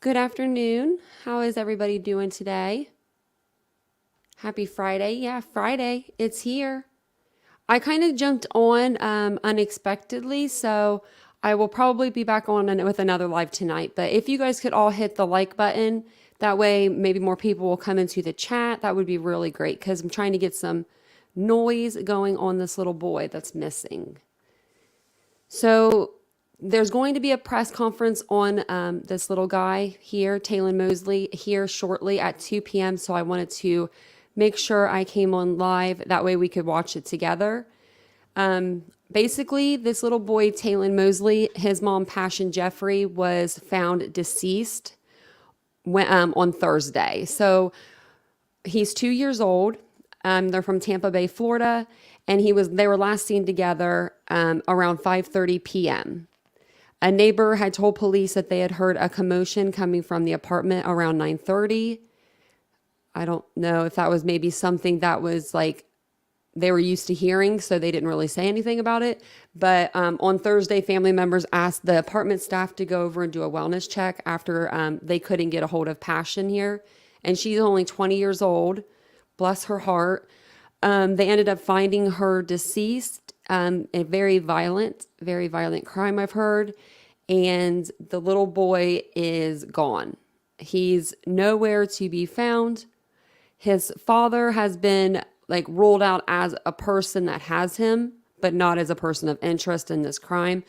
Good afternoon. How is everybody doing today? Happy Friday. Yeah, Friday. It's here. I kind of jumped on unexpectedly, so I will probably be back on with another live tonight. But if you guys could all hit the like button, that way maybe more people will come into the chat. That would be really great because I'm trying to get some noise going on this little boy that's missing. So there's going to be a press conference on this little guy here, Taylen Mosley, here shortly at 2 p.m. So I wanted to make sure I came on live. That way we could watch it together. Basically, this little boy, Taylen Mosley, his mom, Passion Jeffrey, was found deceased on Thursday. So he's 2 years old. They're from Tampa Bay, Florida, and they were last seen together around 5:30 p.m. A neighbor had told police that they had heard a commotion coming from the apartment around 9:30. I don't know if that was maybe something that was like they were used to hearing, so they didn't really say anything about it. But on Thursday, family members asked the apartment staff to go over and do a wellness check after they couldn't get a hold of Passion here. And she's only 20 years old. Bless her heart. They ended up finding her deceased. A very violent crime, I've heard. And the little boy is gone. He's nowhere to be found. His father has been ruled out as a person that has him, but not as a person of interest in this crime.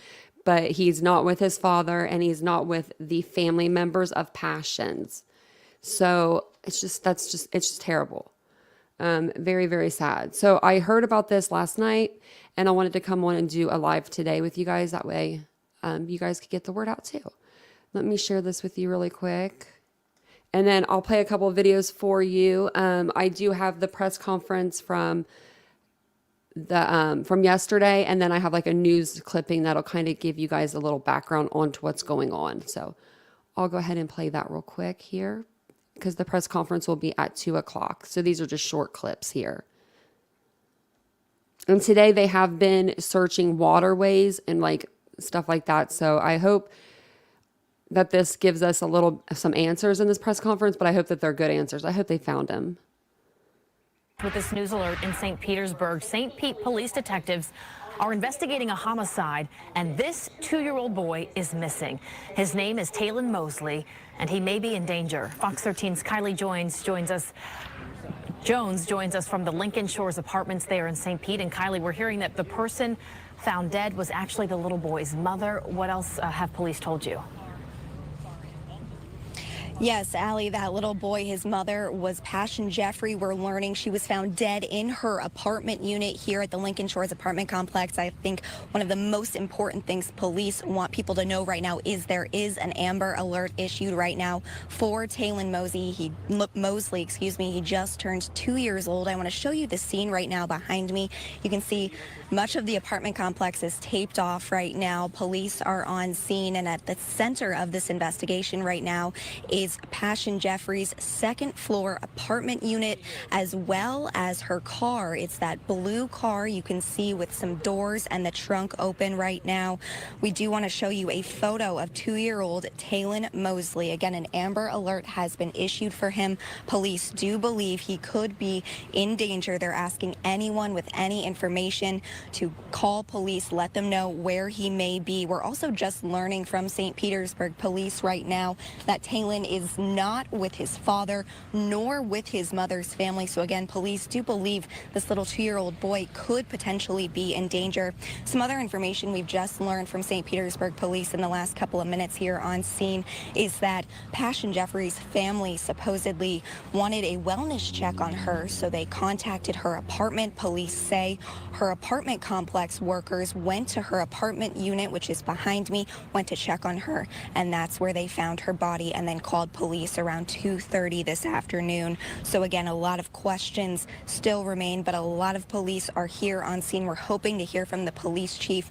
But he's not with his father, and he's not with the family members of Passions. So it's just terrible. Very, very sad. So I heard about this last night, and I wanted to come on and do a live today with you guys. That way you guys could get the word out too. Let me share this with you really quick. And then I'll play a couple of videos for you. I do have the press conference from yesterday, and then I have a news clipping that'll kind of give you guys a little background onto what's going on. So I'll go ahead and play that real quick here because the press conference will be at 2 o'clock. So these are just short clips here. And today they have been searching waterways and stuff like that. So I hope that this gives us some answers in this press conference, but I hope that they're good answers. I hope they found him. With this news alert in St. Petersburg, St. Pete police detectives are investigating a homicide, and this 2-year-old boy is missing. His name is Taylen Mosley, and he may be in danger. Fox 13's Kylie Jones joins us from the Lincoln Shores Apartments there in St. Pete. And Kylie, we're hearing that the person found dead was actually the little boy's mother. What else have police told you? Yes, Allie, that little boy, his mother was Passion Jeffrey. We're learning she was found dead in her apartment unit here at the Lincoln Shores apartment complex. I think one of the most important things police want people to know right now is there is an Amber Alert issued right now for Taylen Mosley. He just turned 2 years old. I want to show you the scene right now behind me. You can see much of the apartment complex is taped off right now. Police are on scene, and at the center of this investigation right now is Passion Jeffrey's second floor apartment unit, as well as her car. It's that blue car you can see with some doors and the trunk open right now. We do want to show you a photo of 2-year-old Taylen Mosley. Again, an Amber Alert has been issued for him. Police do believe he could be in danger. They're asking anyone with any information to call police, let them know where he may be. We're also just learning from St. Petersburg police right now that Taylen is not with his father nor with his mother's family. So again, police do believe this little 2-year-old boy could potentially be in danger. Some other information we've just learned from St. Petersburg police in the last couple of minutes here on scene is that Passion Jeffrey's family supposedly wanted a wellness check on her, so they contacted her apartment. Police say her apartment complex workers went to her apartment unit, which is behind me, went to check on her, and that's where they found her body, and then called police around 2:30 this afternoon. So again, a lot of questions still remain, but a lot of police are here on scene. We're hoping to hear from the police chief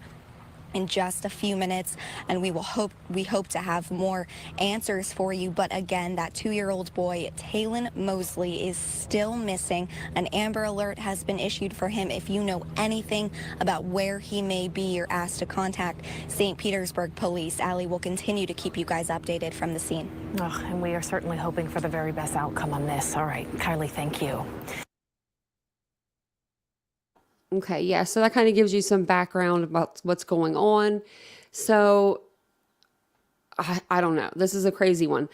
in just a few minutes, and we hope to have more answers for you. But again, that 2-year-old boy, Taylen Mosley, is still missing. An Amber Alert has been issued for him. If you know anything about where he may be, you're asked to contact St. Petersburg Police. Allie will continue to keep you guys updated from the scene. Oh, and we are certainly hoping for the very best outcome on this. All right, Kylie, thank you. Okay, yeah, so that kind of gives you some background about what's going on. So, I don't know. This is a crazy one.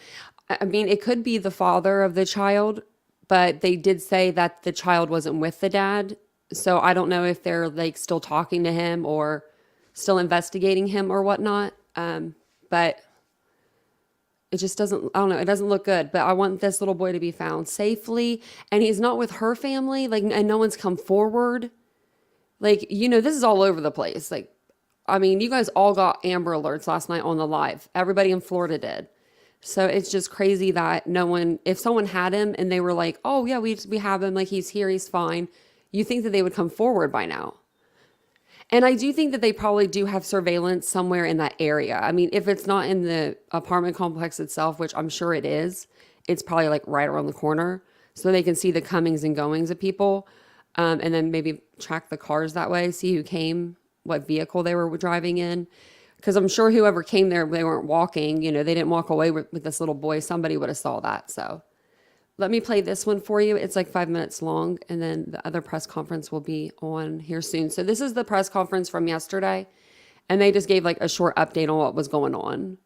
I mean, it could be the father of the child, but they did say that the child wasn't with the dad. So I don't know if they're like still talking to him or still investigating him or whatnot. But it just doesn't, I don't know, it doesn't look good. But I want this little boy to be found safely. And he's not with her family, like, and no one's come forward. Like, you know, this is all over the place. Like, I mean, you guys all got Amber Alerts last night on the live. Everybody in Florida did. So it's just crazy that no one, if someone had him and they were like, oh yeah, we have him, like he's here, he's fine. You think that they would come forward by now. And I do think that they probably do have surveillance somewhere in that area. I mean, if it's not in the apartment complex itself, which I'm sure it is, it's probably like right around the corner. So they can see the comings and goings of people. And then maybe track the cars that way, see who came, what vehicle they were driving in. Because I'm sure whoever came there, they weren't walking, you know, they didn't walk away with this little boy. Somebody would have saw that. So let me play this one for you. It's like 5 minutes long, and then the other press conference will be on here soon. So this is the press conference from yesterday, and they just gave like a short update on what was going on.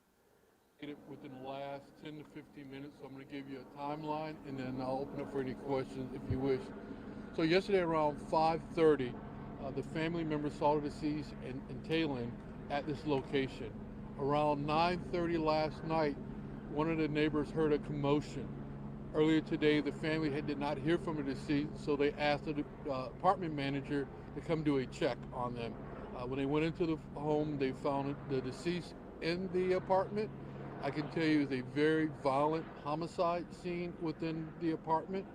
Within the last 10 to 15 minutes, so I'm going to give you a timeline, and then I'll open up for any questions if you wish. So yesterday around 5:30, the family members saw the deceased and Taylen at this location. Around 9:30 last night, one of the neighbors heard a commotion. Earlier today, the family did not hear from the deceased, so they asked the apartment manager to come do a check on them. When they went into the home, they found the deceased in the apartment. I can tell you it's a very violent homicide scene within the apartment.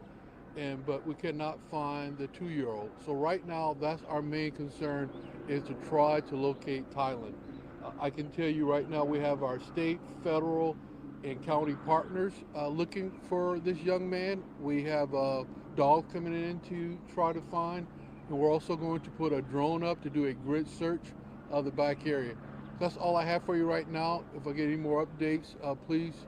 But we cannot find the 2-year-old. So right now, that's our main concern, is to try to locate Taylen. I can tell you right now, we have our state, federal, and county partners looking for this young man. We have a dog coming in to try to find, and we're also going to put a drone up to do a grid search of the back area. That's all I have for you right now. If I get any more updates, please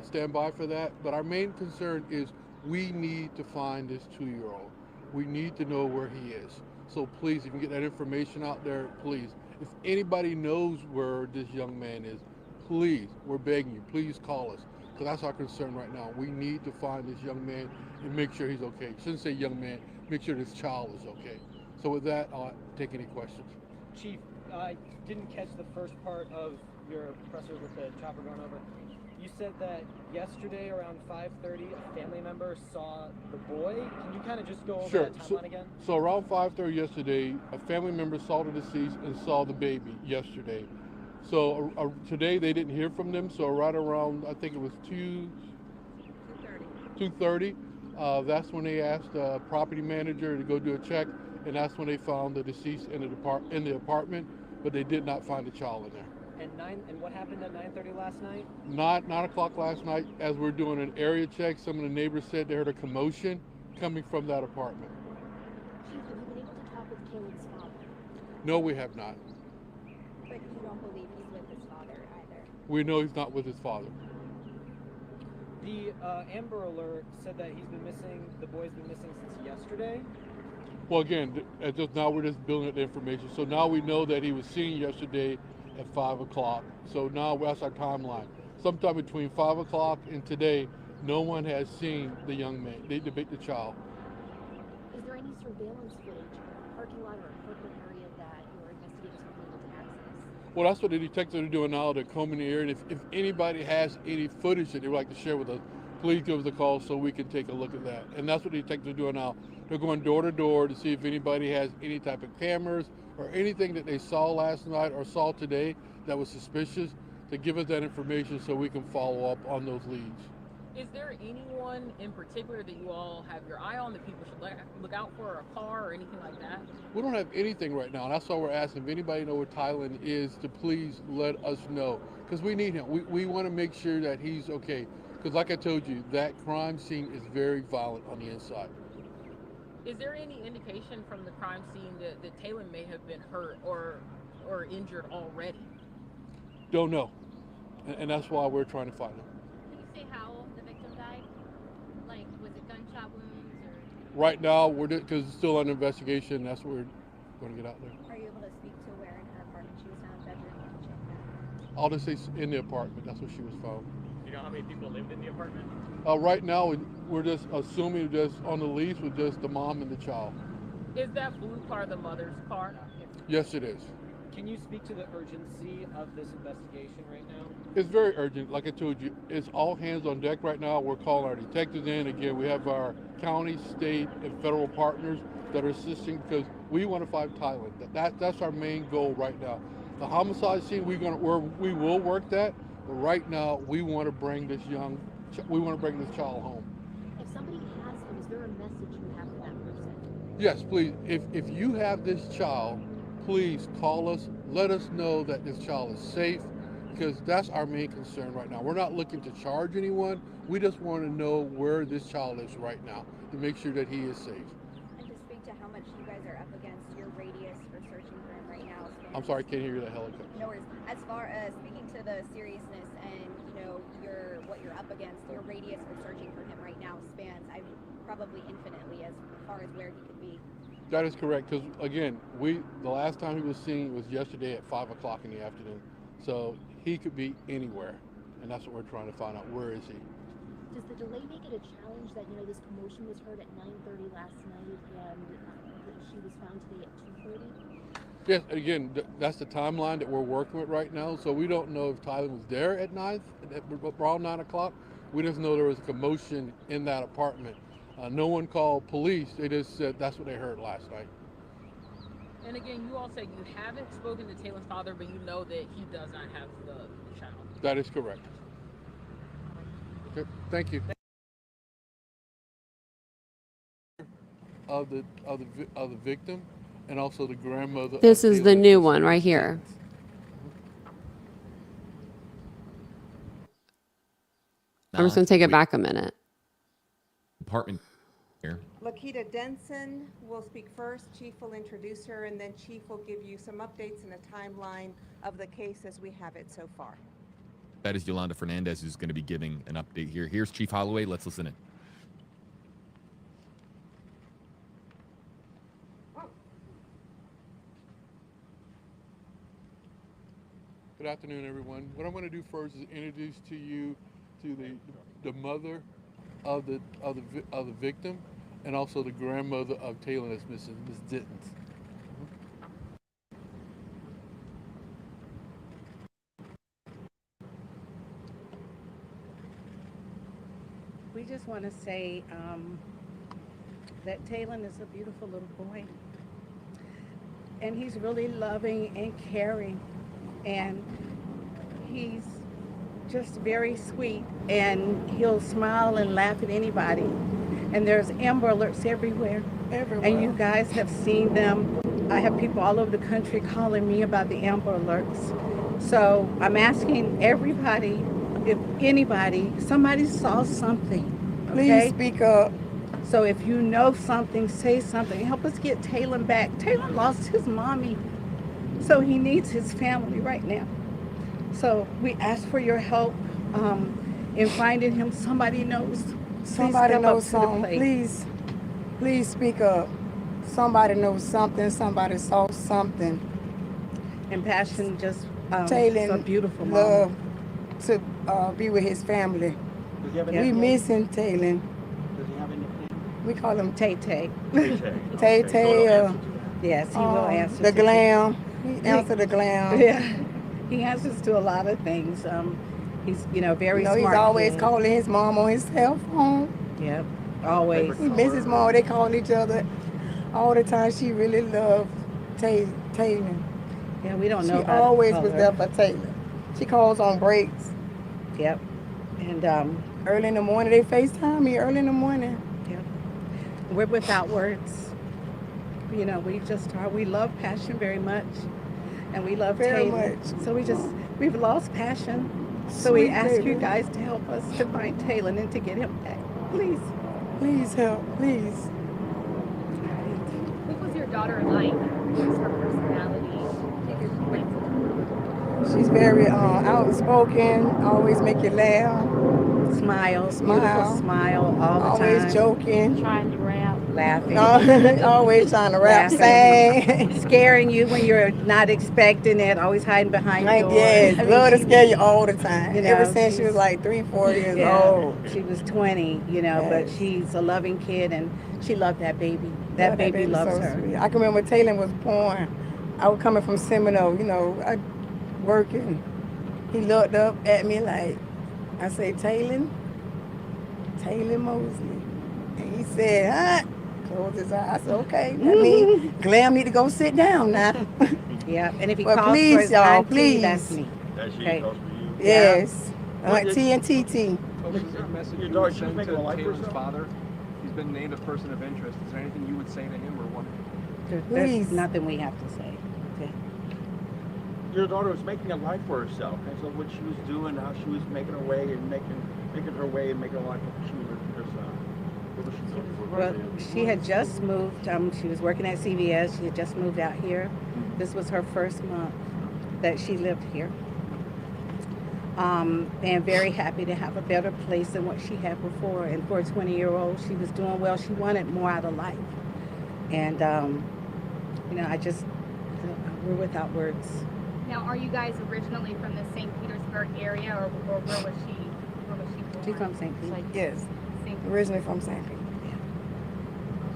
stand by for that. But our main concern is we need to find this 2-year-old. We need to know where he is. So please, if you can get that information out there, please. If anybody knows where this young man is, please, we're begging you, please call us. So that's our concern right now. We need to find this young man and make sure he's okay. Shouldn't say young man, make sure this child is okay. So with that, I'll take any questions. Chief, I didn't catch the first part of your presser with the chopper going over. You said that yesterday around 5:30, a family member saw the boy. Can you kind of just go over that timeline again? So around 5:30 yesterday, a family member saw the deceased and saw the baby yesterday. So today they didn't hear from them. So right around, I think it was 2:30. That's when they asked the property manager to go do a check, and that's when they found the deceased in the apartment, but they did not find the child in there. And what happened at 9:30 last night? 9 o'clock last night, as we're doing an area check, some of the neighbors said they heard a commotion coming from that apartment. Chief, have you been able to talk with Taylen's father? No, we have not. But you don't believe he's with his father either? We know he's not with his father. The Amber Alert said that the boy's been missing since yesterday. Well, again, now we're just building up the information. So now we know that he was seen yesterday at 5 o'clock. So now that's our timeline. Sometime between 5 o'clock and today, no one has seen the young man, the child. Is there any surveillance footage of a parking lot or apartment area that your investigators have been able to access? Well, that's what the detectives are doing now. They're combing the area. And if anybody has any footage that they would like to share with us, please give us a call so we can take a look at that. And that's what the detectives are doing now. They're going door to door to see if anybody has any type of cameras or anything that they saw last night or saw today that was suspicious, to give us that information so we can follow up on those leads. Is there anyone in particular that you all have your eye on that people should look out for, a car or anything like that? We don't have anything right now, and that's why we're asking if anybody know where Taylen is to please let us know, because we need him. We want to make sure that he's okay, because like I told you, that crime scene is very violent on the inside. Is there any indication from the crime scene that Taylen may have been hurt or injured already? Don't know, and that's why we're trying to find him. Can you say how the victim died? Like, was it gunshot wounds or? Right now, because it's still under investigation. That's what we're going to get out there. Are you able to speak to where in her apartment she was found, bedroom, kitchen? I'll just say in the apartment. That's where she was found. Do you know how many people lived in the apartment? Right now, we're just assuming just on the lease with just the mom and the child. Is that blue car the mother's car? Yes, it is. Can you speak to the urgency of this investigation right now? It's very urgent. Like I told you, it's all hands on deck right now. We're calling our detectives in. Again, we have our county, state, and federal partners that are assisting because we want to find Taylen. That's our main goal right now. The homicide scene, we will work that, but right now we want to bring this child home. If somebody has him, is there a message you have for that person? Yes, please. If you have this child, please call us. Let us know that this child is safe, because that's our main concern right now. We're not looking to charge anyone. We just want to know where this child is right now to make sure that he is safe. And to speak to how much you guys are up against your radius for searching for him right now. I'm sorry, I can't hear you, that helicopter. No worries. As far as speaking to the seriousness and what you're up against, your radius for searching for him right now spans probably infinitely as far as where he could be. That is correct, because again, the last time he was seen was yesterday at 5 o'clock in the afternoon. So he could be anywhere, and that's what we're trying to find out. Where is he? Does the delay make it a challenge that, this commotion was heard at 9:30 last night and she was found today at 2:30? Yes, again, that's the timeline that we're working with right now. So we don't know if Taylen was there at around 9 o'clock. We just know there was a commotion in that apartment. No one called police. They just said that's what they heard last night. And again, you all say you haven't spoken to Taylen's father, but you know that he does not have the child. That is correct. Okay, thank you. Of the victim, and also the grandmother. This is the new one right here. I'm just going to take it back a minute. Apartment here. Lakita Denson will speak first. Chief will introduce her, and then Chief will give you some updates and a timeline of the case as we have it so far. That is Yolanda Fernandez, who's going to be giving an update here. Here's Chief Holloway. Let's listen in. Good afternoon, everyone. What I'm going to do first is introduce to you to the mother of the victim, and also the grandmother of Taylen that's missing, Ms. Dittens. We just want to say that Taylen is a beautiful little boy. And he's really loving and caring. And he's just very sweet. And he'll smile and laugh at anybody. And there's Amber Alerts everywhere. And you guys have seen them. I have people all over the country calling me about the Amber Alerts. So I'm asking everybody, if anybody, somebody saw something. Okay? Please speak up. So if you know something, say something. Help us get Taylen back. Taylen lost his mommy, so he needs his family right now. So we ask for your help in finding him. Somebody knows. Somebody knows something. Please speak up. Somebody knows something. Somebody saw something. And Passion just Taylen so beautiful mom. love to be with his family. Does he have We missing Taylen. Does he have anything? We call him Tay Tay. Tay Tay. Yes, he will answer. The to you. glam. He answered the glam. Yeah, he answers to a lot of things. He's very smart. He's always kid. calling his mom on his cell phone. Yep, always. He misses mom. They call each other all the time. She really loved Taylen. Yeah, we don't know. She about always the was color. there for Taylen. She calls on breaks. Yep, and Early in the morning, they FaceTime me early in the morning. Yep. We're without words. You know, we love Passion very much, and we love Very Taylen. much. So we've lost Passion. So we Sweet ask you baby. guys to help us to find Taylen and to get him back. Please. Please help, please. What was your daughter like? What was her personality? Take your points. She's very outspoken, always make you laugh, Smile. Smile. Beautiful smile all the always time. joking, Trying to rap. Laughing. always trying to rap, Laughing. sing. Scaring you when you're not expecting it, always hiding behind Like, doors. yes, I mean, love to she- scare you all the time. you know, Ever since she she's- was like 3-4 years Yeah, old. she was 20, you know, but Yes. she's a loving kid and she loved that baby. That Love baby loves so her. sweet. I can remember when Taylen was born. I was coming from Seminole, you know, I working. He looked up at me like, I said, Taylen Mosley. And he said, huh? Closed his eyes. I said, okay. That means Glam need to go sit down now. Yeah, and if he But calls please, for his y'all, auntie, please. that's me. That she Okay. calls for you. Yes. What did- T and TT. Was there a message Your you daughter, would she was send making to a life for Taylen's herself? father? He's been named a person of interest. Is there anything you would say to him or want? There's Please. nothing we have to say. Okay. Your daughter was making a life for herself, and so what she was doing, how she was making her way and making her way and making a life for she was herself. What was she doing for Well, her? she had just moved. She was working at CVS. She had just moved out here. This was her first month that she lived here. And very happy to have a better place than what she had before. And for a 20-year-old, she was doing well. She wanted more out of life. And, you know, we're without words. Now, are you guys originally from the St. Petersburg area, or where was she? Born? She's from St. Pete. Yes. St. Originally from St. Pete.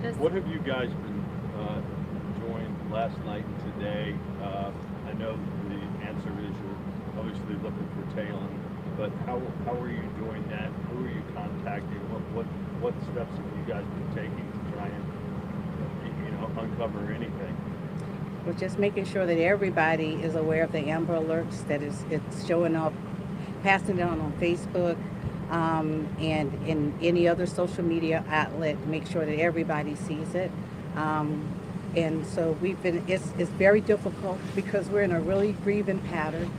Just What have you guys been enjoying last night and today? I know the answer is you're obviously looking for Taylen, but how are you doing that? Who are you contacting? What steps have you guys been taking to try and uncover anything? We're just making sure that everybody is aware of the Amber Alerts, that it's showing up, passing it on Facebook, and in any other social media outlet, make sure that everybody sees it. And so it's very difficult because we're in a really grieving pattern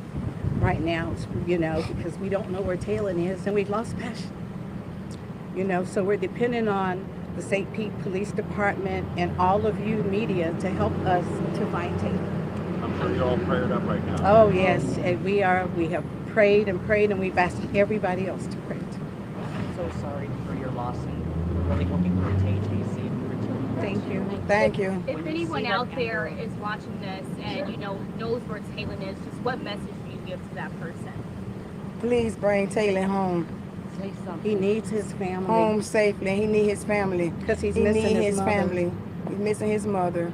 right now, you know, because we don't know where Taylen is and we've lost Passion. You know, so we're depending on the St. Pete Police Department and all of you media to help us to find Taylen. I'm sure you're all prayed up right now. Oh yes, and we have prayed and we've asked everybody else to pray. So sorry for your loss, and we're really hoping for a safe return. Thank you. Thank you. if anyone out there is watching this and knows where Taylen is, just what message do you give to that person? Please bring Taylen home. Say something. He needs his family. Home safely. He need his family. Because he's He missing need his mother. family. He's missing his mother.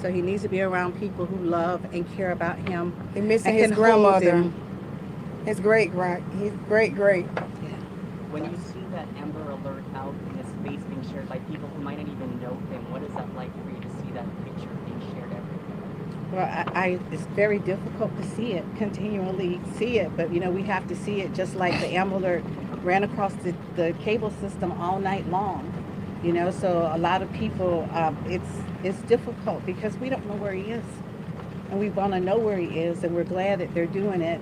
So he needs to be around people who love and care about him. He's missing and his can hold grandmother. him. His great. His great. When you see that Amber Alert out and his face being shared by people who might not even know him, what is that like for you to see that picture being shared everywhere? Well, it's very difficult to see it, continually see it, but we have to see it just like the Amber Alert ran across the cable system all night long. So a lot of people, it's difficult because we don't know where he is. And we want to know where he is, and we're glad that they're doing it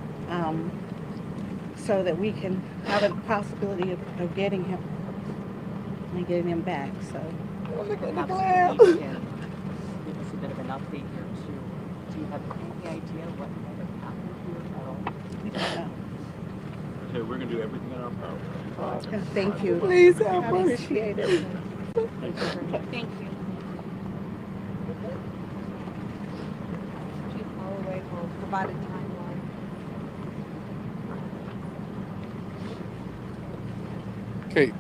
so that we can have a possibility of getting him and getting him back. So. Perhaps you can give us a bit of an update here too. Do you have any idea what might have happened here at all? We don't know. Okay, we're gonna do everything in our power. Thank you. Please help I us. appreciate it. Thank you. Chief Holloway will provide a timeline. Okay.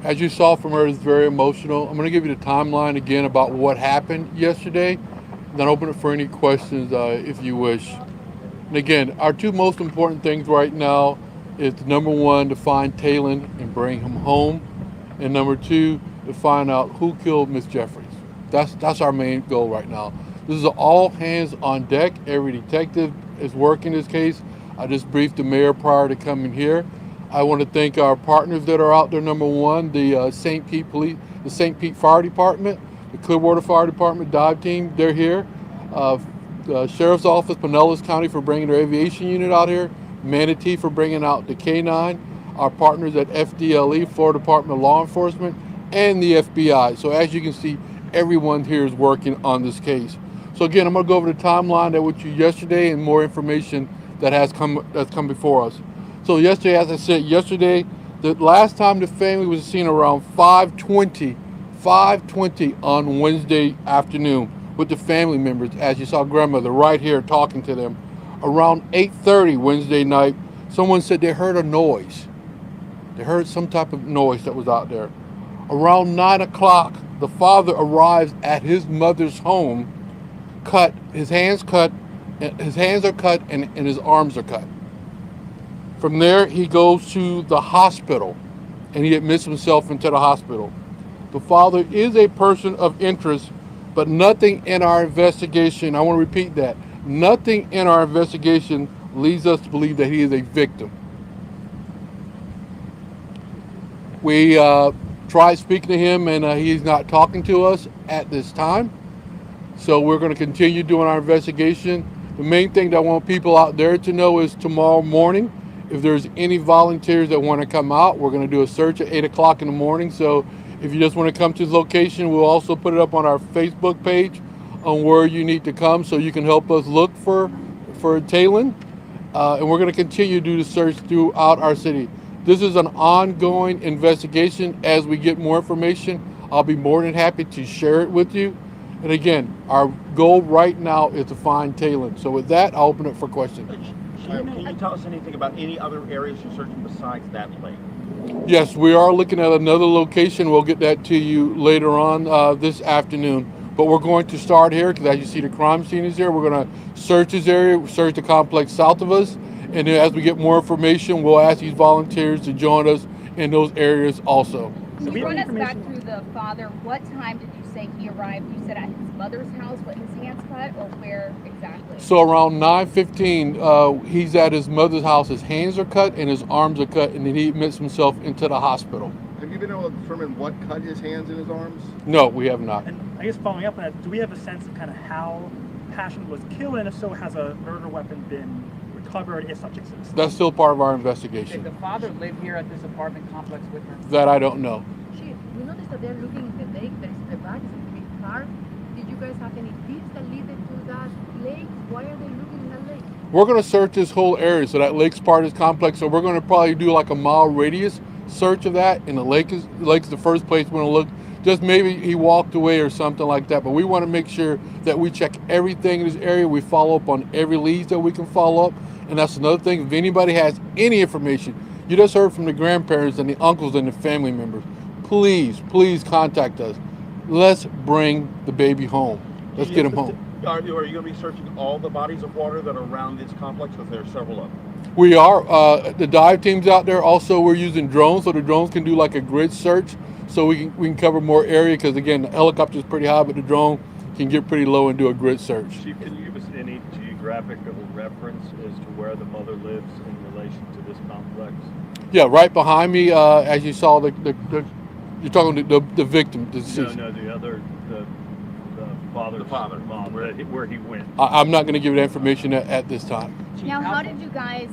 As you saw from her, it's very emotional. I'm going to give you the timeline again about what happened yesterday, then open it for any questions if you wish. And again, our two most important things right now is number one, to find Taylen and bring him home, and number two, to find out who killed Miss Jeffries. That's our main goal right now. This is all hands on deck. Every detective is working this case. I just briefed the mayor prior to coming here. I want to thank our partners that are out there. Number one, the St. Pete Police, the St. Pete Fire Department, the Clearwater Fire Department dive team. They're here. The Sheriff's Office, Pinellas County, for bringing their aviation unit out here. Manatee for bringing out the K-9. Our partners at FDLE, Florida Department of Law Enforcement, and the FBI. So as you can see, everyone here is working on this case. So again, I'm going to go over the timeline that with you yesterday and more information that's come before us. So yesterday, as I said, the last time the family was seen around 5:20 on Wednesday afternoon with the family members, as you saw grandmother right here talking to them. Around 8:30 Wednesday night, someone said they heard a noise. They heard some type of noise that was out there. Around 9 o'clock, the father arrives at his mother's home, his hands are cut and his arms are cut. From there, he goes to the hospital and he admits himself into the hospital. The father is a person of interest, but nothing in our investigation, I want to repeat that, nothing in our investigation leads us to believe that he is a victim. We tried speaking to him and he's not talking to us at this time. So we're going to continue doing our investigation. The main thing that I want people out there to know is tomorrow morning, if there's any volunteers that want to come out, we're going to do a search at 8 o'clock in the morning. So if you just want to come to the location, we'll also put it up on our Facebook page on where you need to come so you can help us look for Taylen. And we're going to continue to do the search throughout our city. This is an ongoing investigation. As we get more information, I'll be more than happy to share it with you. And again, our goal right now is to find Taylen. So with that, I'll open it for questions. Can you tell us anything about any other areas you're searching besides that lake? Yes, we are looking at another location. We'll get that to you later on this afternoon. But we're going to start here because as you see, the crime scene is here. We're going to search this area, search the complex south of us. And then as we get more information, we'll ask these volunteers to join us in those areas also. Can you run us back through the father? What time did you say he arrived? You said at his mother's house with his hands cut, or where exactly? So around 9:15, he's at his mother's house. His hands are cut and his arms are cut, and then he admits himself into the hospital. Have you been able to determine what cut his hands and his arms? No, we have not. And I guess following up on that, do we have a sense of kind of how Passion was killed, and if so, has a murder weapon been recovered if such exists? That's still part of our investigation. Did the father live here at this apartment complex with her? That I don't know. Chief, we noticed that they're looking in the lake. There's the back, it's a big park. Did you guys have any tips that lead to that lake? Why are they looking in that lake? We're going to search this whole area. So that lake's part of this complex. So we're going to probably do like a mile radius search of that. And the lake's the first place we're going to look. Just maybe he walked away or something like that. But we want to make sure that we check everything in this area. We follow up on every lead that we can follow up. And that's another thing. If anybody has any information, you just heard from the grandparents and the uncles and the family members, please contact us. Let's bring the baby home. Let's get him home. Are you going to be searching all the bodies of water that are around this complex? Because there are several of them. We are. The dive team's out there. Also, we're using drones, so the drones can do like a grid search, so we can cover more area. Because again, the helicopter's pretty high, but the drone can get pretty low and do a grid search. Chief, can you give us any geographical reference as to where the mother lives in relation to this complex? Yeah, right behind me, as you saw, you're talking the victim, the deceased. No, the other, the father's mom, where he went. I'm not going to give you that information at this time. Now, how did you guys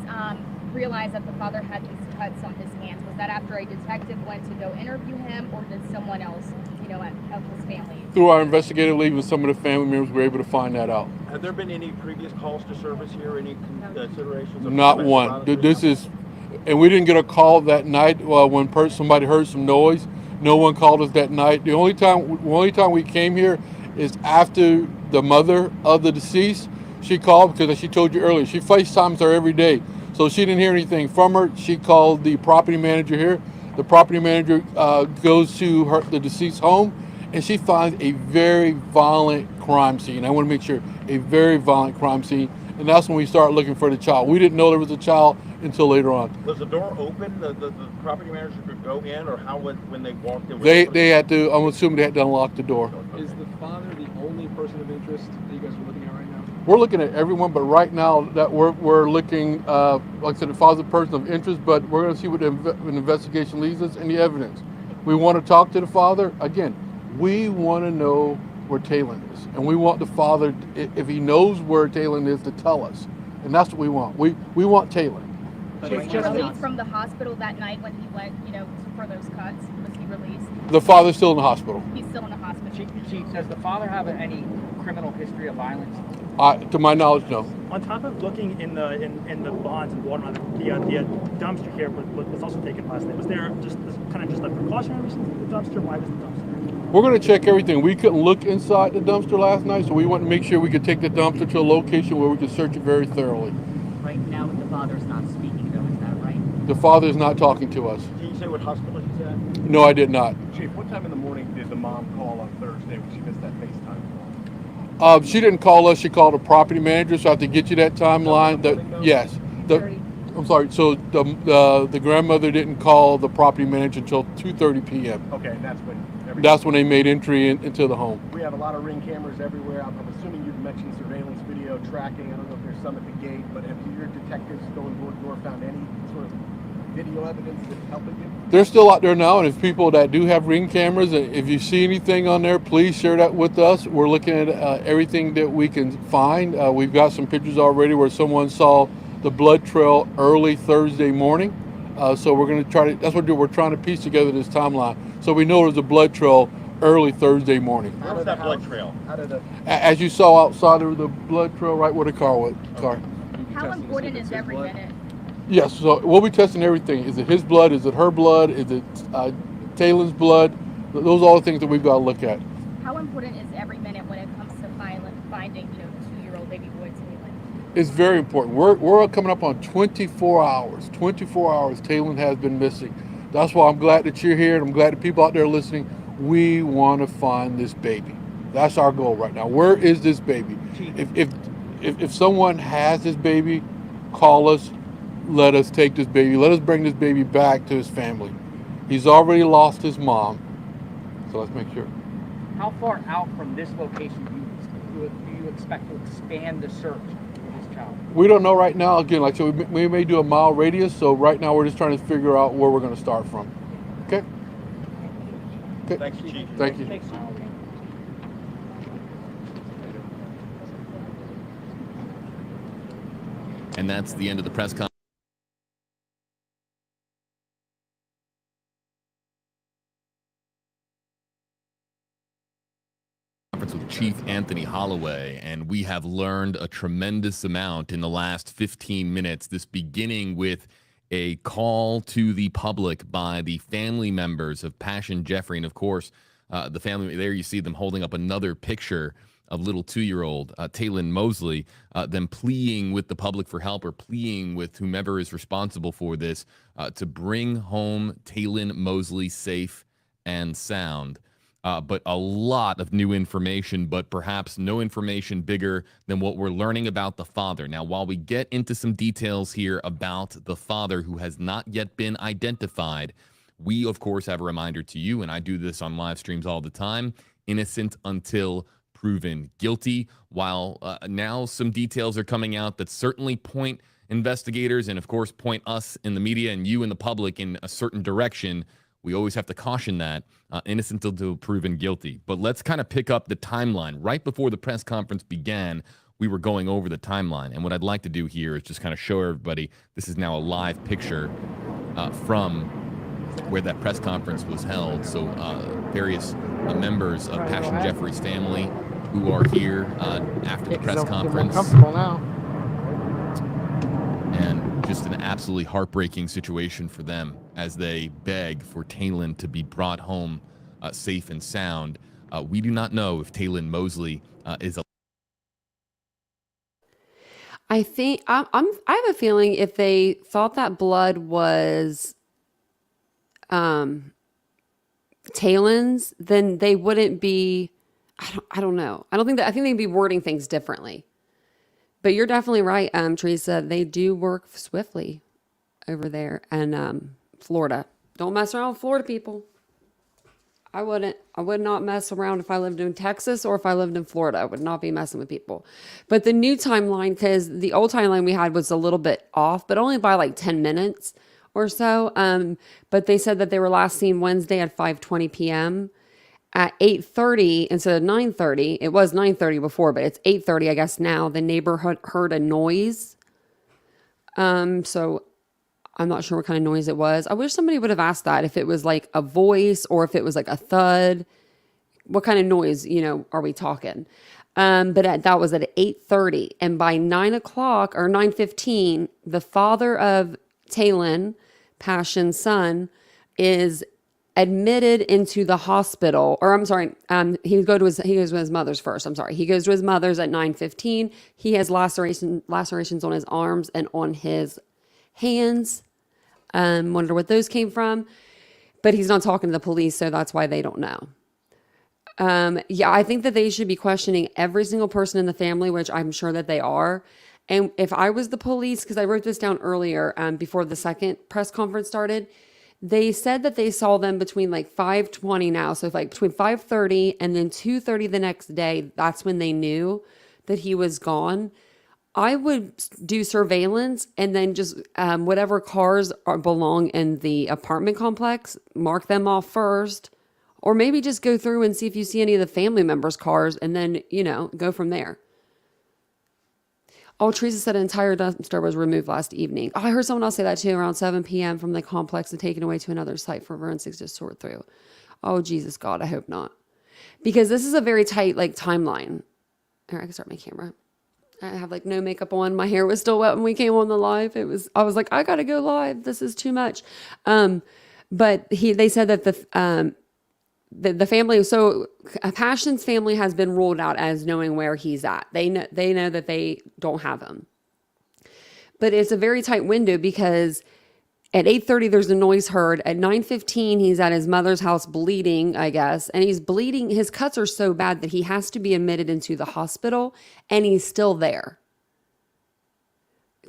realize that the father had these cuts on his hands? Was that after a detective went to go interview him, or did someone else, of his family? Through our investigative lead with some of the family members, we were able to find that out. Have there been any previous calls to service here? Any considerations? Not one. This is, and we didn't get a call that night when somebody heard some noise. No one called us that night. The only time we came here is after the mother of the deceased. She called because, as she told you earlier, she FaceTimes her every day. So she didn't hear anything from her. She called the property manager here. The property manager goes to the deceased's home, and she finds a very violent crime scene. I want to make sure, a very violent crime scene. And that's when we start looking for the child. We didn't know there was a child until later on. Was the door open? The property manager could go in, or when they walked in? They had to, I'm assuming they had to unlock the door. Is the father the only person of interest that you guys are looking at right now? We're looking at everyone, but right now that we're looking, like I said, the father's a person of interest, but we're going to see what the investigation leads us and the evidence. We want to talk to the father. Again, we want to know where Taylen is, and we want the father, if he knows where Taylen is, to tell us, and that's what we want. We want Taylen. Was he released from the hospital that night when he went, for those cuts? Was he released? The father's still in the hospital. He's still in the hospital. Chief, does the father have any criminal history of violence? To my knowledge, no. On top of looking in the bonds and water, the dumpster here was also taken last night. Was there just a precautionary reason for the dumpster? Why was the dumpster? We're going to check everything. We couldn't look inside the dumpster last night, so we want to make sure we could take the dumpster to a location where we could search it very thoroughly. Right now, the father's not speaking, though. Is that right? The father's not talking to us. Did you say what hospital he's at? No, I did not. Chief, what time in the morning did the mom call on Thursday when she missed that FaceTime call? She didn't call us. She called a property manager, so I have to get you that timeline. Yes. I'm sorry. So the grandmother didn't call the property manager until 2:30 p.m. Okay, and that's when. That's when they made entry into the home. We have a lot of Ring cameras everywhere. I'm assuming you've mentioned surveillance video tracking. I don't know if there's some at the gate, but have your detectives going door to door found any sort of video evidence that's helping you? They're still out there now, and if people that do have Ring cameras, if you see anything on there, please share that with us. We're looking at everything that we can find. We've got some pictures already where someone saw the blood trail early Thursday morning. So we're going to try to, that's what we're trying to piece together this timeline. So we know there's a blood trail early Thursday morning. How did that blood trail? As you saw outside of the blood trail, right where the car was. How important is every minute? Yes, so we'll be testing everything. Is it his blood? Is it her blood? Is it Taylen's blood? Those are all the things that we've got to look at. How important is every minute when it comes to finding, the 2-year-old baby boy Taylen? It's very important. We're coming up on 24 hours. 24 hours Taylen has been missing. That's why I'm glad that you're here, and I'm glad that people out there listening. We want to find this baby. That's our goal right now. Where is this baby? If someone has this baby, call us. Let us take this baby. Let us bring this baby back to his family. He's already lost his mom, so let's make sure. How far out from this location do you expect to expand the search for this child? We don't know right now. Again, like so, we may do a mile radius. So right now we're just trying to figure out where we're going to start from. Okay. Okay. Thanks, Chief. Thank you. Thanks. And that's the end of the press conference. With Chief Anthony Holloway, and we have learned a tremendous amount in the last 15 minutes, this beginning with a call to the public by the family members of Passion Jeffrey, and of course the family, there you see them holding up another picture of little 2-year-old Taylen Mosley, them pleading with the public for help, or pleading with whomever is responsible for this to bring home Taylen Mosley safe and sound. But a lot of new information, but perhaps no information bigger than what we're learning about the father. Now, while we get into some details here about the father who has not yet been identified, we, of course, have a reminder to you, and I do this on live streams all the time, innocent until proven guilty. While now some details are coming out that certainly point investigators and, of course, point us in the media and you in the public in a certain direction, we always have to caution that innocent until proven guilty. But let's kind of pick up the timeline. Right before the press conference began, we were going over the timeline. And what I'd like to do here is just kind of show everybody this is now a live picture from where that press conference was held. So various members of Passion Jeffrey's family who are here after the press conference. Comfortable now. And just an absolutely heartbreaking situation for them as they beg for Taylen to be brought home safe and sound. We do not know if Taylen Mosley is a. I think I have a feeling if they thought that blood was Taylen's, then they wouldn't be. I don't know. I think they'd be wording things differently. But you're definitely right, Teresa. They do work swiftly over there in Florida. Don't mess around with Florida people. I would not mess around if I lived in Texas or if I lived in Florida. I would not be messing with people. But the new timeline, because the old timeline we had was a little bit off, but only by like 10 minutes or so. But they said that they were last seen Wednesday at 5:20 p.m. At 8:30 instead of 9:30. It was 9:30 before, but it's 8:30, I guess now. The neighbor heard a noise. So I'm not sure what kind of noise it was. I wish somebody would have asked that, if it was like a voice or if it was like a thud. What kind of noise, are we talking? That was at 8:30. And by 9 o'clock or 9:15, the father of Taylen, Passion's son, is admitted into the hospital. Or I'm sorry, he goes to his mother's first. I'm sorry. He goes to his mother's at 9:15. He has lacerations on his arms and on his hands. Wonder what those came from. But he's not talking to the police, so that's why they don't know. I think that they should be questioning every single person in the family, which I'm sure that they are. And if I was the police, because I wrote this down earlier, before the second press conference started, they said that they saw them between like 5:20 now. So like between 5:30 and then 2:30 the next day, that's when they knew that he was gone. I would do surveillance and then just whatever cars belong in the apartment complex, mark them off first, or maybe just go through and see if you see any of the family members' cars and then, go from there. Oh, Teresa said an entire dumpster was removed last evening. Oh, I heard someone else say that too, around 7 p.m. from the complex and taken away to another site for forensics to sort through. Oh, Jesus God, I hope not. Because this is a very tight timeline. Here, I can start my camera. I have no makeup on. My hair was still wet when we came on the live. I was like, I gotta go live. This is too much. But they said that the family, so Passion's family has been ruled out as knowing where he's at. They know that they don't have him. But it's a very tight window because at 8:30 there's a noise heard. At 9:15 he's at his mother's house bleeding, I guess. And he's bleeding. His cuts are so bad that he has to be admitted into the hospital and he's still there.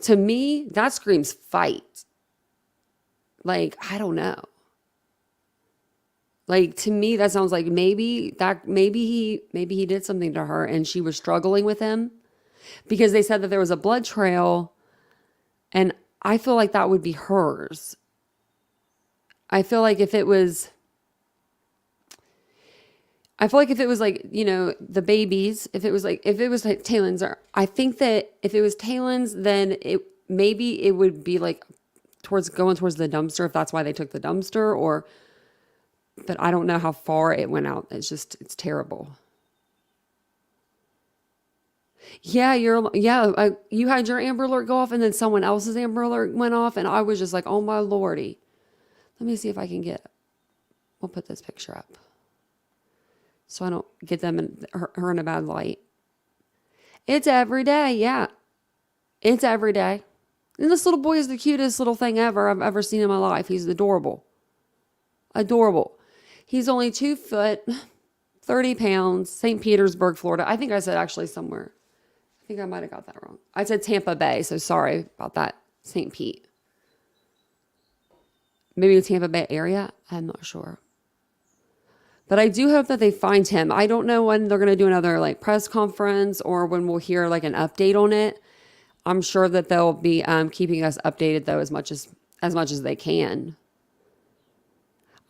To me, that screams fight. I don't know. To me, that sounds like maybe he did something to her and she was struggling with him, because they said that there was a blood trail, and I feel like that would be hers. I feel like if it was the babies, if it was Taylen's, or I think that if it was Taylen's, then maybe it would be going towards the dumpster, if that's why they took the dumpster, but I don't know how far it went out. It's terrible. Yeah, you had your Amber Alert go off and then someone else's Amber Alert went off, and I was just like, oh my Lordy. Let me see if I can we'll put this picture up so I don't get them her in a bad light. It's every day, yeah. It's every day. And this little boy is the cutest little thing ever I've ever seen in my life. He's adorable. Adorable. He's only 2 foot, 30 pounds, St. Petersburg, Florida. I think I said actually somewhere. I think I might have got that wrong. I said Tampa Bay, so sorry about that. St. Pete. Maybe the Tampa Bay area? I'm not sure. But I do hope that they find him. I don't know when they're going to do another press conference or when we'll hear an update on it. I'm sure that they'll be keeping us updated though as much as they can.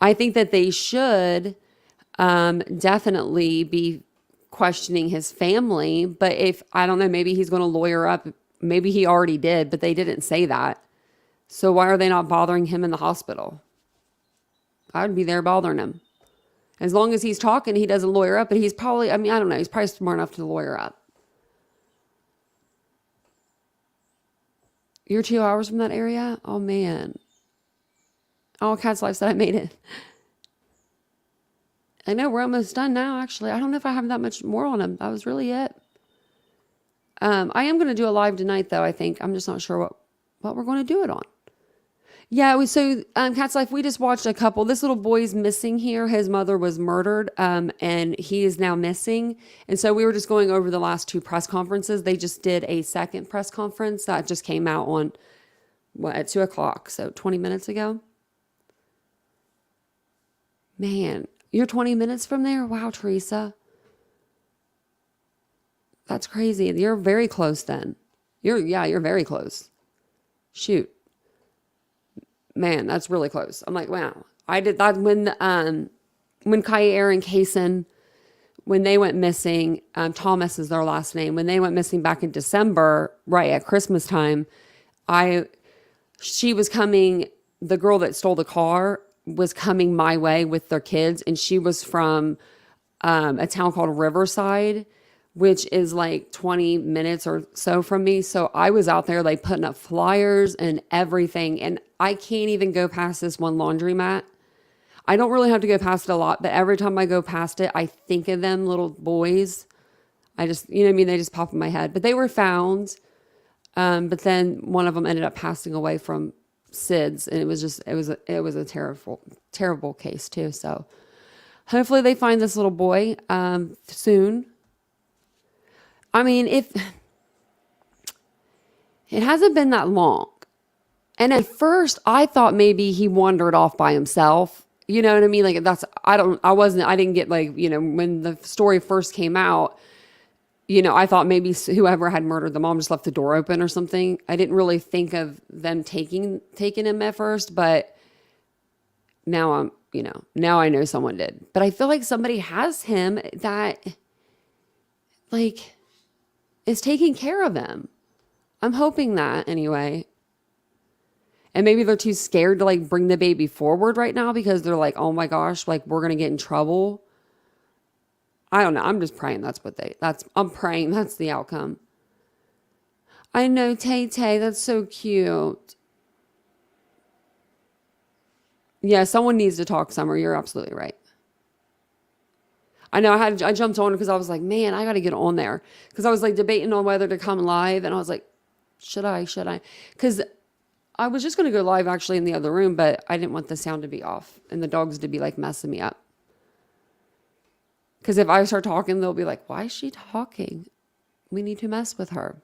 I think that they should definitely be questioning his family, but I don't know, maybe he's going to lawyer up. Maybe he already did, but they didn't say that. So why are they not bothering him in the hospital? I would be there bothering him. As long as he's talking, he doesn't lawyer up, but he's probably, I don't know, he's probably smart enough to lawyer up. You're 2 hours from that area? Oh, man. Oh, Cat's Life said I made it. I know we're almost done now, actually. I don't know if I have that much more on him. That was really it. I am going to do a live tonight, though, I think. I'm just not sure what we're going to do it on. Yeah, Cat's Life, we just watched a couple. This little boy's missing here. His mother was murdered, and he is now missing. And so we were just going over the last 2 press conferences. They just did a second press conference that just came out on, at 2 o'clock, so 20 minutes ago. Man, You're 20 minutes from there? Wow, Teresa. That's crazy. You're very close then. You're very close. Shoot. Man, that's really close. I'm like, wow. I did that when Kyair and Kaysen, when they went missing, Thomas is their last name. When they went missing back in December, right at Christmas time, she was coming, the girl that stole the car was coming my way with their kids, and she was from a town called Riverside, which is like 20 minutes or so from me. So I was out there like putting up flyers and everything, and I can't even go past this one laundromat. I don't really have to go past it a lot, but every time I go past it, I think of them little boys. I just, you know what I mean? They just pop in my head. But they were found. But then one of them ended up passing away from SIDS, and it was a terrible case too. So hopefully they find this little boy soon. I mean, if it hasn't been that long. And at first I thought maybe he wandered off by himself. You know what I mean? Like I didn't get like, you know, when the story first came out, you know, I thought maybe whoever had murdered the mom just left the door open or something. I didn't really think of them taking him at first, but now now I know someone did. But I feel like somebody has him that like is taking care of him. I'm hoping that anyway. And maybe they're too scared to like bring the baby forward right now because they're like, oh my gosh, like we're going to get in trouble. I don't know. I'm just praying I'm praying that's the outcome. I know, Tay, that's so cute. Yeah, someone needs to talk, Summer. You're absolutely right. I know I jumped on because I was like, man, I got to get on there. Because I was like debating on whether to come live. And I was like, should I? Because I was just going to go live actually in the other room, but I didn't want the sound to be off and the dogs to be like messing me up. Because if I start talking, they'll be like, why is she talking? We need to mess with her.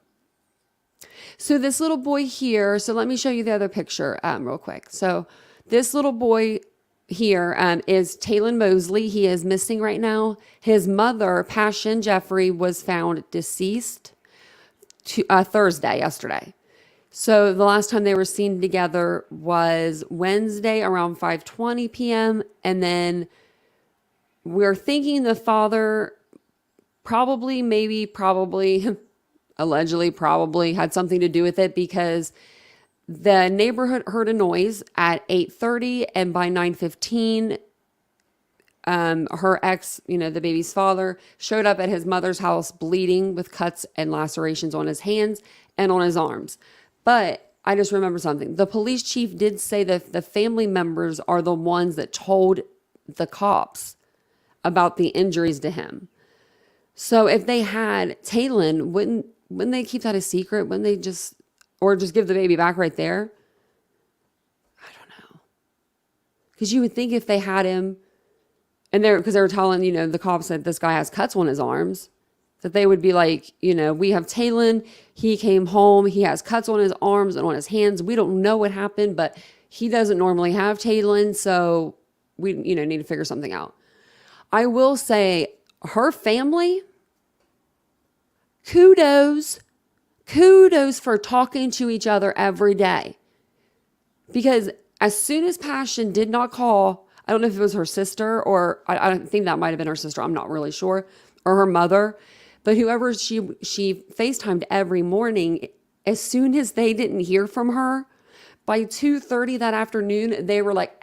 So this little boy here, so let me show you the other picture real quick. So this little boy here is Taylen Mosley. He is missing right now. His mother, Passion Jeffrey, was found deceased yesterday. So the last time they were seen together was Wednesday around 5:20 p.m. And then we're thinking the father probably, allegedly probably had something to do with it because the neighborhood heard a noise at 8:30 and by 9:15, her ex, the baby's father, showed up at his mother's house bleeding with cuts and lacerations on his hands and on his arms. But I just remember something. The police chief did say that the family members are the ones that told the cops about the injuries to him. So if they had Taylen, wouldn't they keep that a secret? Wouldn't they just give the baby back right there? I don't know. Because you would think if they had him, and because they were telling, the cops that this guy has cuts on his arms, that they would be like, we have Taylen, he came home, he has cuts on his arms and on his hands. We don't know what happened, but he doesn't normally have Taylen, so we, need to figure something out. I will say her family, kudos for talking to each other every day. Because as soon as Passion did not call, I don't know if it was her sister or I think that might have been her sister. I'm not really sure. Or her mother. But whoever she FaceTimed every morning, as soon as they didn't hear from her, by 2:30 that afternoon, they were like,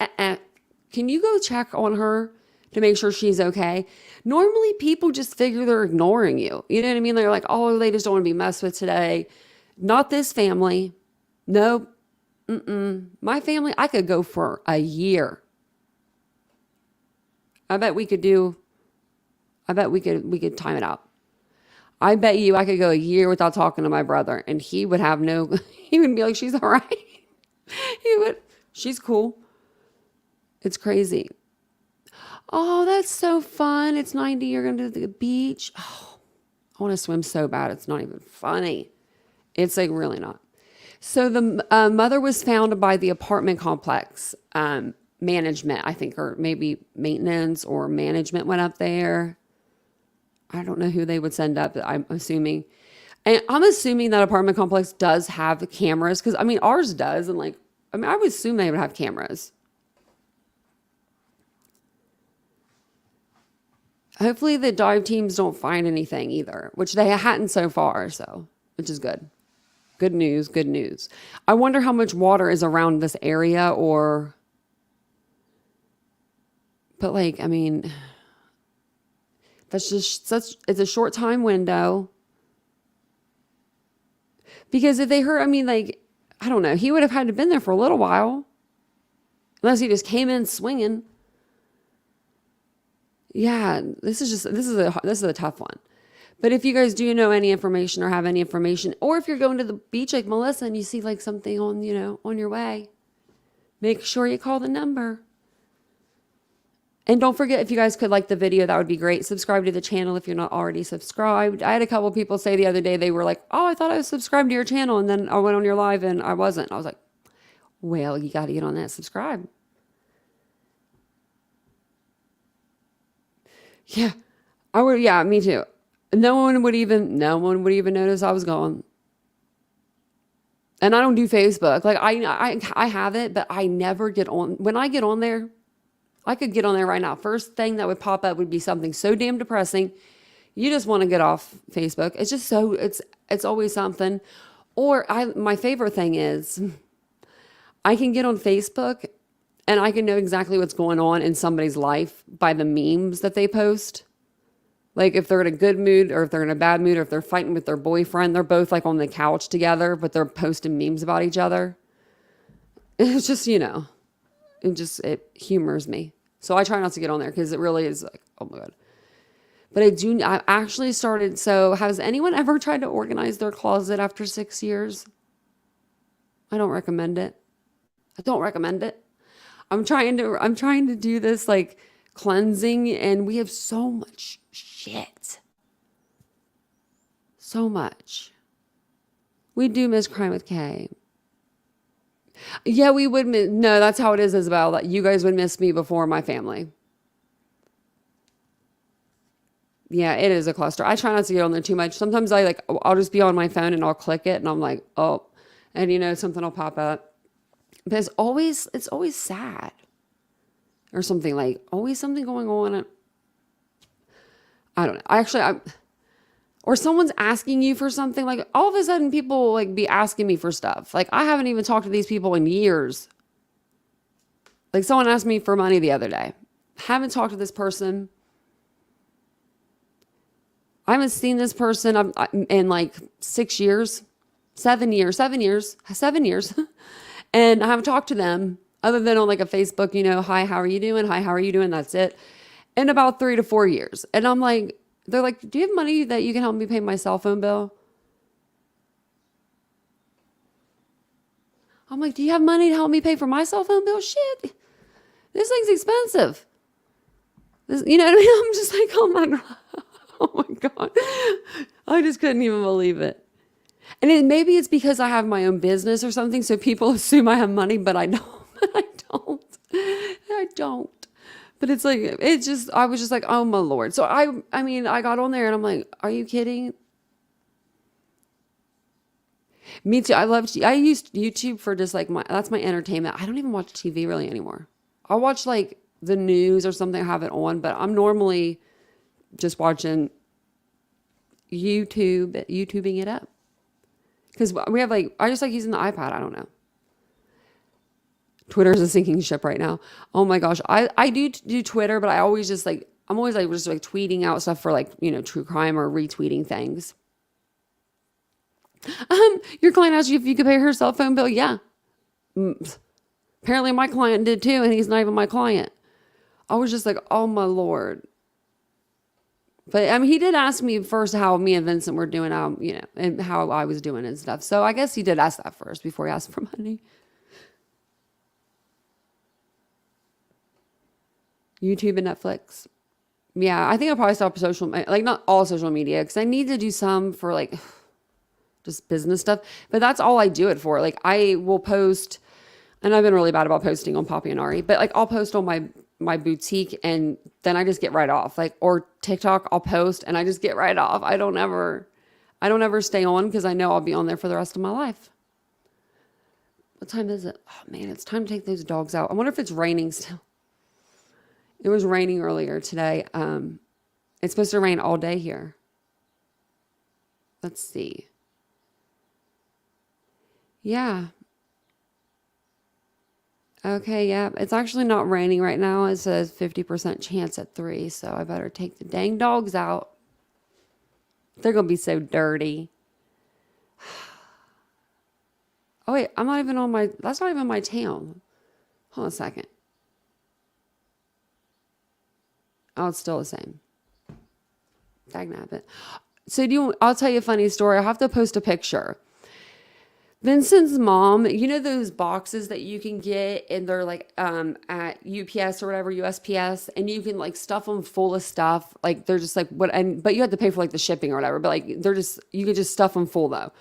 can you go check on her to make sure she's okay? Normally people just figure they're ignoring you. You know what I mean? They're like, oh, they just don't want to be messed with today. Not this family. Nope. My family, I could go for a year. I bet we could time it out. I bet you I could go a year without talking to my brother and he would he would be like, she's all right. She's cool. It's crazy. Oh, that's so fun. It's 90. You're going to the beach. Oh, I want to swim so bad. It's not even funny. It's like really not. So the mother was found by the apartment complex management, I think, or maybe maintenance or management went up there. I don't know who they would send up, I'm assuming. And I'm assuming that apartment complex does have cameras, because, I mean, ours does. And, like, I mean, I would assume they would have cameras. Hopefully the dive teams don't find anything either, which they hadn't so far, so, which is good. Good news, good news. I wonder how much water is around this area, or... But, like, I mean... That's just such... It's a short time window. Because if they heard, I mean, like, I don't know, he would have had to been there for a little while. Unless he just came in swinging. Yeah, this is a tough one. But if you guys do know any information or have any information, or if you're going to the beach like Melissa and you see like something on, you know, on your way, make sure you call the number. And don't forget, if you guys could like the video, that would be great. Subscribe to the channel if you're not already subscribed. I had a couple people say the other day, they were like, oh, I thought I was subscribed to your channel. And then I went on your live and I wasn't. I was like, well, you got to get on that subscribe. Yeah, I would. Yeah, me too. No one would even notice I was gone. And I don't do Facebook. Like I have it, but I never get on. When I get on there, I could get on there right now. First thing that would pop up would be something so damn depressing. You just want to get off Facebook. It's just so, it's always something. Or my favorite thing is I can get on Facebook and I can know exactly what's going on in somebody's life by the memes that they post. Like if they're in a good mood or if they're in a bad mood or if they're fighting with their boyfriend, they're both like on the couch together, but they're posting memes about each other. It's just, you know, it humors me. So I try not to get on there because it really is like, oh my God. But I actually started. So has anyone ever tried to organize their closet after 6 years? I don't recommend it. I don't recommend it. I'm trying to do this like cleansing, and we have so much shit. So much. We do miss Crime with Kay. Yeah, we would miss. No, that's how it is, Isabel. That you guys would miss me before my family. Yeah, it is a cluster. I try not to get on there too much. Sometimes I'll just be on my phone and I'll click it and I'm like, oh, and you know, something will pop up. But it's always sad. Or something, like always something going on. I don't know. Or someone's asking you for something, like all of a sudden people like be asking me for stuff. Like I haven't even talked to these people in years. Like someone asked me for money the other day. Haven't talked to this person. I haven't seen this person in like 6 years, 7 years. And I haven't talked to them other than on like a Facebook, you know, hi, how are you doing? Hi, how are you doing? That's it. In about 3 to 4 years. And I'm like, they're like, do you have money that you can help me pay my cell phone bill? I'm like, do you have money to help me pay for my cell phone bill? Shit, this thing's expensive. You know what I mean? I'm just like, oh my God. Oh my God. I just couldn't even believe it. And maybe it's because I have my own business or something. So people assume I have money, but I don't. I don't. But it's like, I was just like, oh my Lord. So I mean, I got on there and I'm like, are you kidding? Me too. I used YouTube for just like that's my entertainment. I don't even watch TV really anymore. I'll watch like the news or something, I have it on, but I'm normally just watching YouTubing it up. Because we have like, I just like using the iPad. I don't know. Twitter is a sinking ship right now. Oh my gosh. I do Twitter, but I'm always just like tweeting out stuff for like, you know, true crime or retweeting things. Your client asked you if you could pay her cell phone bill. Yeah. Apparently my client did too, and he's not even my client. I was just like, oh my Lord. But I mean, he did ask me first how me and Vincent were doing, you know, and how I was doing and stuff. So I guess he did ask that first before he asked for money. YouTube and Netflix. Yeah, I think I'll probably stop not all social media, because I need to do some for like just business stuff. But that's all I do it for. Like I will post, And I've been really bad about posting on Poppy and Ari, but like I'll post on my boutique and then I just get right off. Like, or TikTok, I'll post and I just get right off. I don't ever stay on because I know I'll be on there for the rest of my life. What time is it? Oh man, it's time to take those dogs out. I wonder if it's raining still. It was raining earlier today. It's supposed to rain all day here. Let's see. Yeah. Okay, yeah. It's actually not raining right now. It says 50% chance at 3, so I better take the dang dogs out. They're going to be so dirty. Oh, wait. I'm not even on my... That's not even my town. Hold on a second. Oh, it's still the same. Dagnabbit. So I'll tell you a funny story. I'll have to post a picture. Vincent's mom, you know those boxes that you can get and they're like at UPS or whatever, USPS, and you can like stuff them full of stuff. Like they're just like but you have to pay for like the shipping or whatever, but like you can just stuff them full though.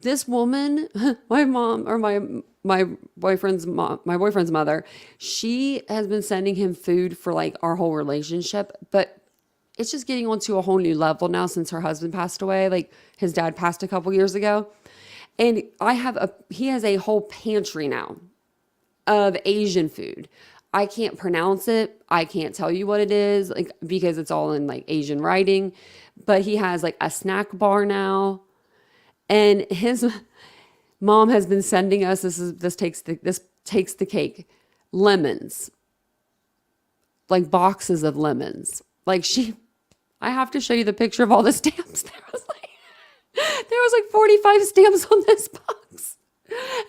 This woman, my mom or my boyfriend's mother, she has been sending him food for like our whole relationship, but it's just getting onto a whole new level now since her husband passed away. Like his dad passed a couple years ago. And he has a whole pantry now of Asian food. I can't pronounce it. I can't tell you what it is, like, because it's all in like Asian writing, but he has like a snack bar now. And his mom has been sending us, this takes the cake, lemons, like boxes of lemons. Like I have to show you the picture of all the stamps. There was like 45 stamps on this box.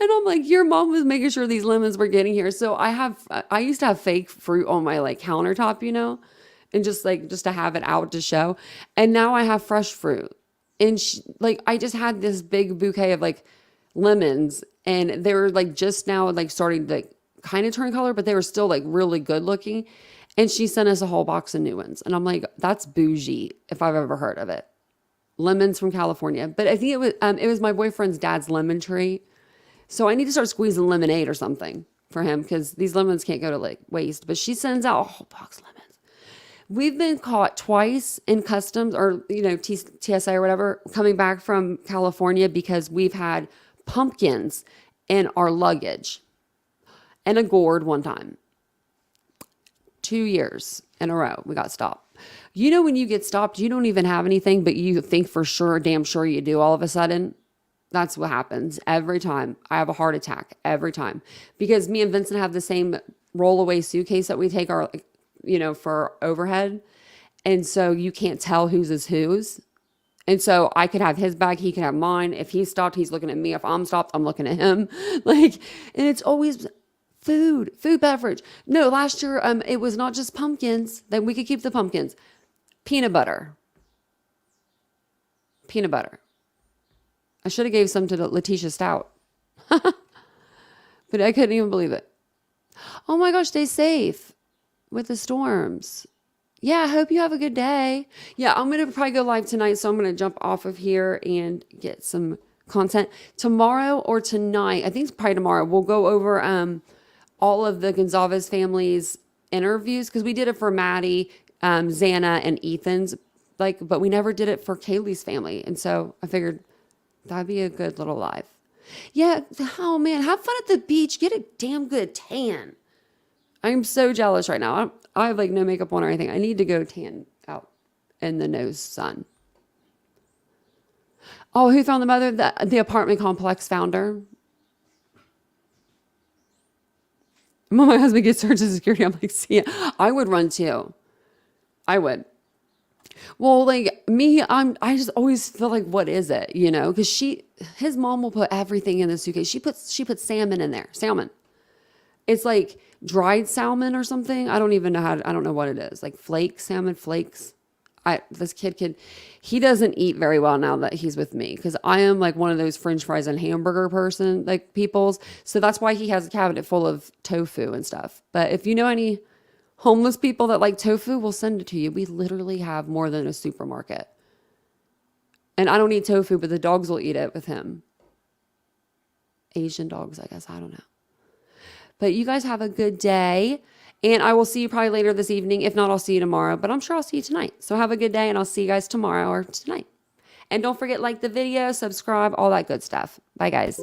And I'm like, your mom was making sure these lemons were getting here. So I used to have fake fruit on my like countertop, you know, and just to have it out to show. And now I have fresh fruit. And I just had this big bouquet of like lemons and they were like just now like starting to like, kind of turn color, but they were still like really good looking. And she sent us a whole box of new ones. And I'm like, that's bougie if I've ever heard of it. Lemons from California. But I think it was my boyfriend's dad's lemon tree. So I need to start squeezing lemonade or something for him because these lemons can't go to like waste. But she sends out a whole box of lemons. We've been caught twice in customs or, you know, TSA or whatever, coming back from California because we've had pumpkins in our luggage and a gourd one time. 2 years in a row, we got stopped. You know, when you get stopped, you don't even have anything, but you think for sure, damn sure you do all of a sudden. That's what happens every time. I have a heart attack every time because me and Vincent have the same rollaway suitcase that we take our, you know, for overhead. And so you can't tell whose is whose. And so I could have his bag, he could have mine. If he's stopped, he's looking at me. If I'm stopped, I'm looking at him. Like, and it's always food, beverage. No, last year, it was not just pumpkins. Then we could keep the pumpkins. Peanut butter. I should have gave some to Letitia Stout. But I couldn't even believe it. Oh my gosh, stay safe with the storms. Yeah, I hope you have a good day. Yeah, I'm going to probably go live tonight, so I'm going to jump off of here and get some content. Tomorrow or tonight, I think it's probably tomorrow, we'll go over all of the Gonzalez family's interviews because we did it for Maddie, Xana, and Ethan's, but we never did it for Kaylee's family. And so I figured that'd be a good little live. Yeah, oh man, have fun at the beach. Get a damn good tan. I'm so jealous right now. I have like no makeup on or anything. I need to go tan out in the nose sun. Oh, who found the mother? The apartment complex founder. When my husband gets Social Security, I'm like, see, I would run too. I would. Well, like me, I just always feel like, what is it? You know, because his mom will put everything in the suitcase. She puts salmon in there. Salmon. It's like dried salmon or something. I don't even know I don't know what it is. Like salmon flakes. This kid, he doesn't eat very well now that he's with me because I am like one of those French fries and hamburger person, like people's. So that's why he has a cabinet full of tofu and stuff. But if you know any homeless people that like tofu, we'll send it to you. We literally have more than a supermarket. And I don't eat tofu, but the dogs will eat it with him. Asian dogs, I guess. I don't know. But you guys have a good day. And I will see you probably later this evening. If not, I'll see you tomorrow. But I'm sure I'll see you tonight. So have a good day, and I'll see you guys tomorrow or tonight. And don't forget, like the video, subscribe, all that good stuff. Bye, guys.